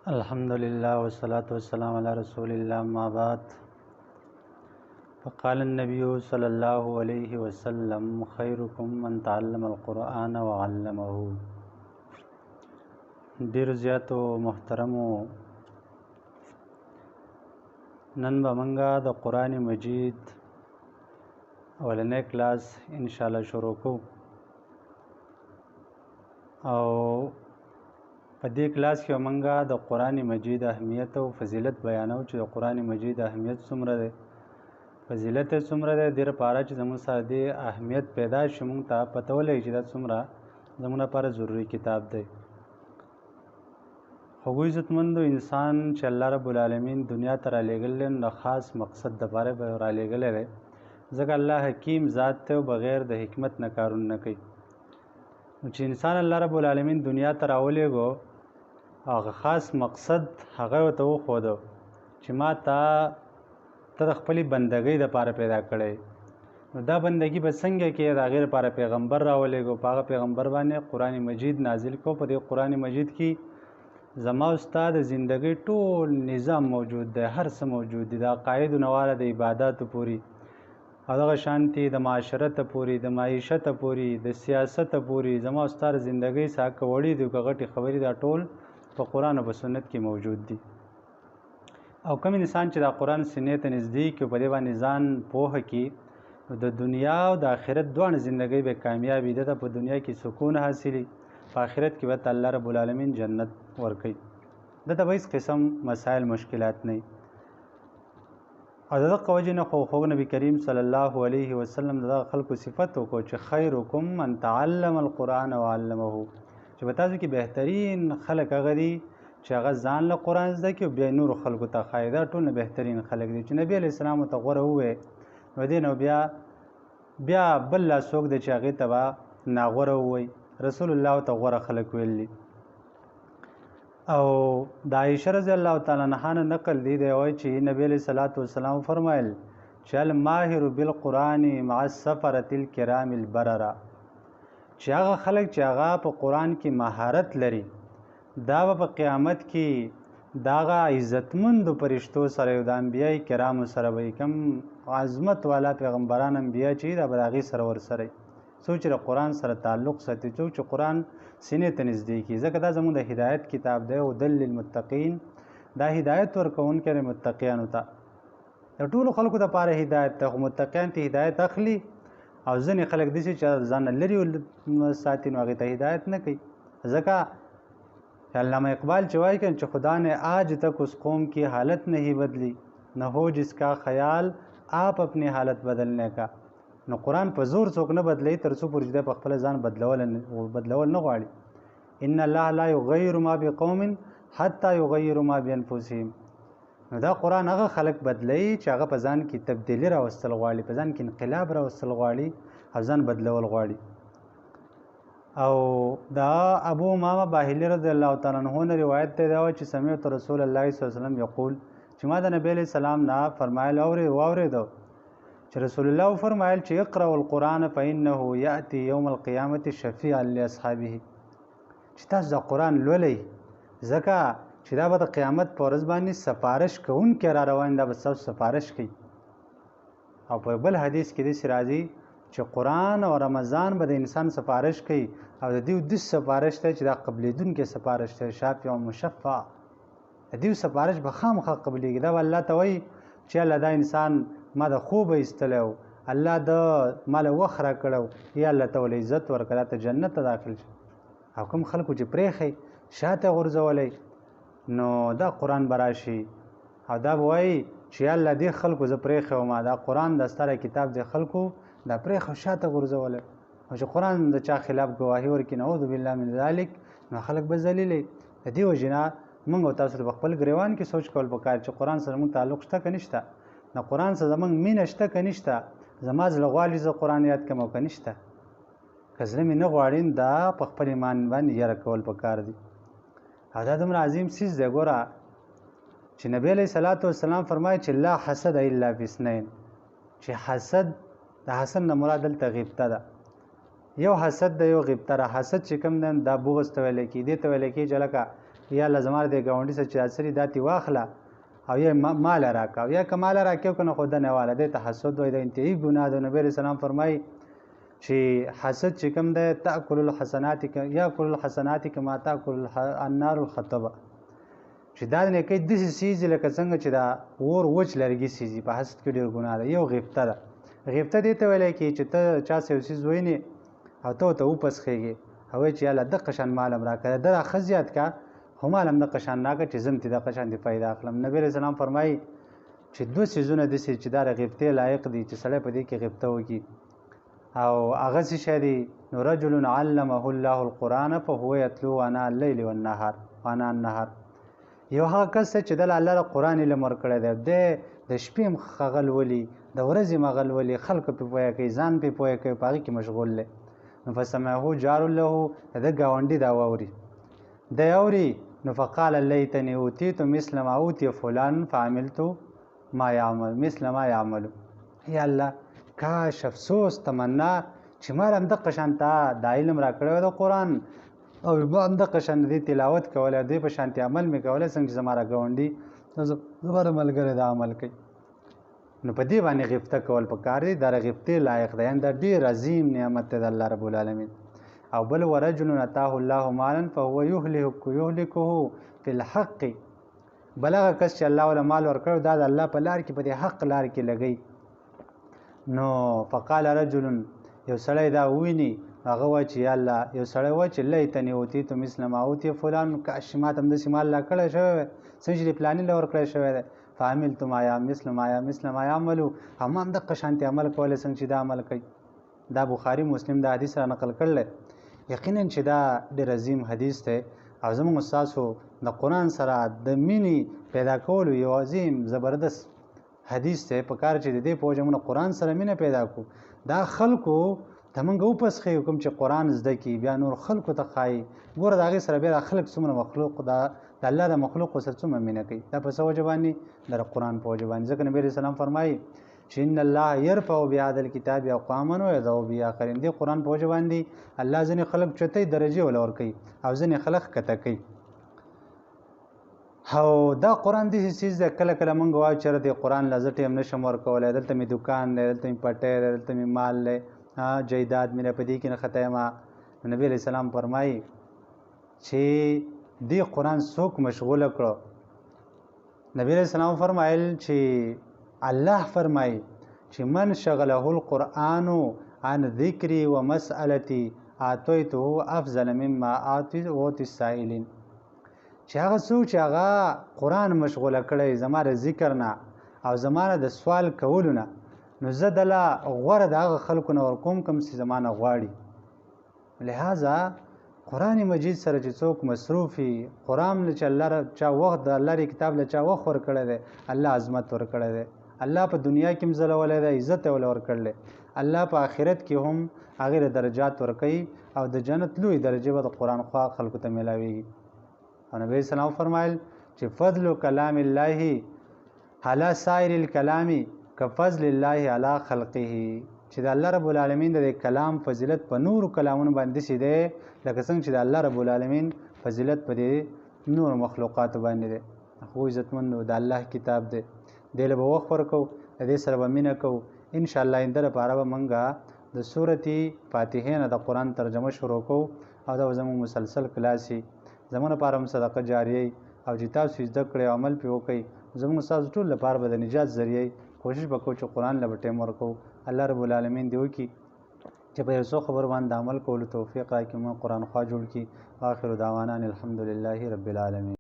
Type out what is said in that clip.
الحمدللہ والصلاة والسلام علی رسول اللہ اما بعد فقال النبی صلی اللہ علیہ وسلم خیرکم من تعلم القرآن وعلمه. ډیر زیاتو محترمو، نن به موږ د قرآن مجید اولنی کلاس انشاءالله شروع کوو او په دې کلاس کې موږ د قرآن مجید اهمیت او فضیلت بیانو چې د قرآن مجید اهمیت څومره دی، فضیلت یې څومره دی. دې لپاره چې زموږ سره دې اهمیت پیدا شي، موږ ته پته ولګي چې دا څومره زموږ لپاره ضروري کتاب دی. هغوی عزتمندو انسان چې الله رب العالمین دنیا ته رالیږلی د خاص مقصد دپاره به رالیږلی دی، ځکه الله حکیم ذات دی او بغیر د حکمت نه کارونه نه کوي. نو چې انسان الله رب العالمین دنیا ته راولیږو، هغه خاص مقصد هغه ورته وښودو چې ما ته د خپلې بندګۍ دپاره پیدا کړی. نو دا بندګي به څنګه کې د هغې لپاره پیغمبر راولیږو، په هغه پیغمبر باندې قرآن مجید نازل کړو. په دې قرآن مجید کې زما او ستا د زندګۍ ټول نظام موجود دی، هر څه موجود دي، د عقایدو نه واله د عباداتو پورې او دغه شانتې د معاشرته پورې، د معیشته پورې، د سیاسته پورې، زما او ستا د زندګۍ څخه که وړې دي که غټې خبرې دا ټول په قرآن او په سنت کې موجود دي. او کوم انسان چې دا قرآن سینې ته نږدې کړي، په دې باندې ځان پوهه کړي، نو د دنیا او د آخرت دواړه زندګۍ به کامیابي ده. په دنیا کې سکون حاصلي، په آخرت کې به الله رب العالمین جنت ورکوي. دته به هېڅ قسم مسایل مشکلات نه وي. او د دغه وجې نه خو نبي کریم صلی الله علیه وسلم د دغه خلکو صفت وکړو چې خیرکم من تعلم القرآن وعلمه، چې په تاسو کې بهترین خلک هغه دي چې هغه ځان له قرآن زده کړي او بیا نورو خلکو ته ښایي. دا ټول نه بهترین خلک دي چې نبي علیه السلام ته غوره ووایي، نو دې نو بیا بل لا څوک دی چې هغې ته به ناغوره ووایي. رسول الله ته غوره خلک ویل دي. او د عایشه رضی الله تعالی عنها نه نقل دی، دی وایي چې نبی علیه الصلاة والسلام فرمایل چې الماهر بالقرآن مع السفرة الکرام البرره، چې هغه خلک چې هغه په قرآن کې مهارت لري، دا به په قیامت کې د هغه عزتمندو فرشتو سره او د انبیای کرامو سره به کوم عظمت والا پیغمبران انبیا چې دا به د هغې سره ورسره وي، څوک چې د قرآن سره تعلق ساتي، څوک چې قرآن سینې ته نږدې کړي. ځکه دا زموږ د هدایت کتاب دی، هدی للمتقین، دا هدایت ورکوونکی دی متقیانو ته. د ټولو خلکو دپاره هدایت دی، خو متقیان ته هدایت اخلي او ځینې خلک داسې چې ځان لرې ساتي، نو هغې ته هدایت نه کوي. ځکه علامه اقبال چې وایي چې خدا نے آج تک اس قوم کی حالت نہیں بدلی، نہ ہو جس کا خیال آپ اپنی حالت بدلنے کا. نو قرآن په زور څوک نه بدلوي تر څو پورې چې دی په خپله ځان بدلول نه غواړي. ان الله لا یغیر ما بقوم حتی یغیروا ما بانفسهم. نو دا قرآن هغه خلک بدلوي چې هغه په ځان کې تبدیلي راوستل غواړي، په ځان کې انقلاب راوستل غواړي او ځان بدلول غواړي. او دا ابو امامه باهلي رضی الله تعالی عنه نه روایت دی، دا وایي چې سمعت رسول الله صلی الله علیه وسلم یقول، چې ما د نبی علیه السلام نه فرمایل واورېدو چې رسول الله فرمایل چې اقرأوا القرآن فإنه یأتي یوم القیامة شفیعا لاصحابه، چې تاسو د قرآن لولئ ځکه چې دا به د قیامت په ورځ باندې سفارش کوونکی را روان، دا به ستاسو سفارش کوي. او په بل حدیث کې داسې راځي چې قرآن او رمضان به د انسان سفارش کوي، او د دیو دس سفارش دی چې دا قبلېدونکی سفارش دی، شافع او مشفع. د دیو سفارش به خامخا قبلېږي. دا به الله ته وایي چې الله دا انسان ما د خوبه ایستلی و، الله د ما له وخت را کړی، یا الله ته ولې عزت ورکړه، دا ته جنت ته داخل شي. او کوم خلکو چې پرېښی شاته غورځولی، نو دا قرآن به راشي او دا به وایي چې یا الله دې خلکو زه پرېښی وم، دا قرآن دا ستاره کتاب دې خلکو دا پرېښو شاته غورځولی. او چې قرآن د چا خلاف ګواهي ورکړي، نعوذ بالله من ذلک، نو خلک به ذلیلی. د دې وجې نه موږ او تاسو په خپل ګریوان کې سوچ کول پکار چې قرآن سره موږ تعلق شته که نشته، د قرآن سره زموږ مینه شته که نشته، زما زړه غواړي زه قرآن یاد کړم او که نشته. که زړه مې نه غواړي، دا په خپل ایمان باندې یره کول پکار دي. او دا دومره عظیم څیز دی. ګوره چې نبی علیه صلات وسلام فرمایي چې لا حسد الا فی اثنین، چې حسد، د حسد نه مراد دلته غیبته ده. یو حسد د یو غیبته را. حسد چې کوم دی دا بغض ته ویلی کېږي، دې ته ویلی کېږي چې لکه یا الله زما د ګاونډي سره چې اثرې دا تې واخله او یا مال راکا یا که مال راکې کنه خو د نه واله دی تحسد وایي د انتهایي ګناه د نبی علیه السلام فرمایي چې حسد چې کوم دی تاکل الحسنات یاکل الحسنات کما تاکل النار الخطب چې دا د نیکۍ داسې څیز لکه څنګه چې دا اور وچ لرګي څیزي په حسد کې ډېر ګناه ده. یو غیبته ده. غیبته دې ته ویلی کېږي چې ته چا څه یو څیز وینې او ته ورته وپسخېږې او وایي چې یاله دغه شان مال هم راکړه ده ښه زیات کا خو مال هم دغه شان راکړه چې زه هم ترې دغه شان دې فایده اخلم. نبي علیه السلام فرمایي چې دوه څیزونه داسې چې دا د غیبتې لایق دي چې سړی په دې کې غیبته وکړي او هغه څه شی دی نو رجل علمه الله القرآن فهو یتلو آناء الليل والنهار آناء النهار. یو هغه کس چې دله الله د قرآن علم ورکړی دی دی د شپې هم هغه لولي د ورځې هم هغه لولي خلکو پرې پوهه کوي ځان پرې پوهه کوي په هغې کې مشغول دی. نو فسمعه جار له د ده ګاونډي دا واوري دی اوري نو فقال لیتني اوتیت مثل ما اوتی فلان فعملت ما یعمل مثل ما یعمل. یا الله کاش افسوس تمنا چې ما هم دغه شان ته دا علم راکړی وی د قرآن او ما هم دغه شان دې تلاوت کولی او دې په شانتې عمل مې کولی څنګه چې زما را ګاونډي زما ملګری دا عمل کوي. نو په دې باندې غیبته کول پکار دی. دا د غیبتې لایق دی یعنې دا ډېر عظیم نعمت دی د الله رب العالمین. او بل ورجل اتاه الله مالا فهو یهلکه فی الحق. بل هغه کس چې الله وله مال ورکړی دا د الله په لار کې په دې حق لار کې لګوي. نو فقال رجل یو سړی دا وویني هغه وایي چې یا الله یو سړی وایي چې لیتني اوتیت مثل ما اوتی فلان کاش ما ته همداسې مال لا کړی شوی وی څنګه چې د فلاني له ورکړی شوی دی فعملت مثل ما یعملو هم دغه شانتې عمل کولی څنګه چې دا عمل کوي. دا بخاري مسلم دا حدیث را نقل کړلی. یقینا چې دا ډېر عظیم حدیث دی او زموږ ستاسو د قرآن سره د مینې پیدا کولو یو عظیم زبردست حدیث دی. په کار چې د دې په وجه موږ قرآن سره مینه پیدا کړو. دا خلکو ته موږ وپسخېږو کوم چې قرآن زده کړي بیا نور خلکو ته ښایي. ګوره د هغې سره بیا دا خلک څومره مخلوق د الله د مخلوقو سره څومره مینه کوي. دا په څه وجه باندې د قرآن په وجه باندې. ځکه نبي علیه السلام فرمایي چې ان الله یرفع بهذا الکتاب اقواما ویضع به آخرین. دې قرآن په وجه باندې الله ځینې خلک چتۍ درجې وله ورکوي او ځینې خلک ښکته کوي. او دا قرآن داسې څیز دی کله کله موږ وایو چې د قرآن له زه ټیم نشم ورکولی دلته مې دوکان دی دلته مې پټی دی دلته مې مال دی جایداد مې په دې کې نه ختم. نبي علیه السلام فرمایي چې دې قرآن څوک مشغوله کړو. نبی علیه السلام فرمایل چې الله فرمایي چې من شغله القرآن عن ذکري و مسألتي اعطیته افضل مما اعطي السائلین. چې هغه څوک چې هغه قرآن مشغوله کړی زما د ذکر نه او زما نه د سوال کولو نه نو زه دله غوره د هغه خلکو نه ورکوم کوم چې زما نه غواړي. لهذا قرآن مجید سره چې څوک مصروف وي قرآن له چې الله چا وخت د الله کتاب له چا وخت ورکړی دی الله عظمت ورکړی دی. الله په دنیا کې هم ځلولی دی عزت یې وله ورکړلی. الله په آخرت کې هم هغې له درجات ورکوي او د جنت لوی درجې به د قرآن خوا خلکو ته میلاویږي. او نبی اسلام فرمایل چې فضل کلام الله علی سایر الکلام کفضل الله علی خلقه. چې د الله رب العالمین د کلام فضیلت په نورو کلامونو باندې داسې دی لکه څنګه چې د الله رب العالمین فضیلت په دې نورو مخلوقاتو باندې دی. خو عزتمندو د الله کتاب دی دې له به وخت ورکوو د دې سره به مینه کوو. انشاءالله آینده لپاره به موږ د سورتې فاتحې نه د قرآن ترجمه شروع کوو او دا به زموږ مسلسل کلاس وي. زموږ لپاره هم صدقه جاریه او چې تاسو زده کړئ او عمل پرې وکړئ زموږ ستاسو ټول لپاره به د نجات ذریعه کوشش به کوو چې قرآن له به ټیم ورکوو. الله رب العالمین دې وکړي چې په یو څو خبرو باندې عمل کولو توفیق راکړي موږ قرآن خوا جوړ کړي. آخر دعوانا الحمدلله رب العالمین.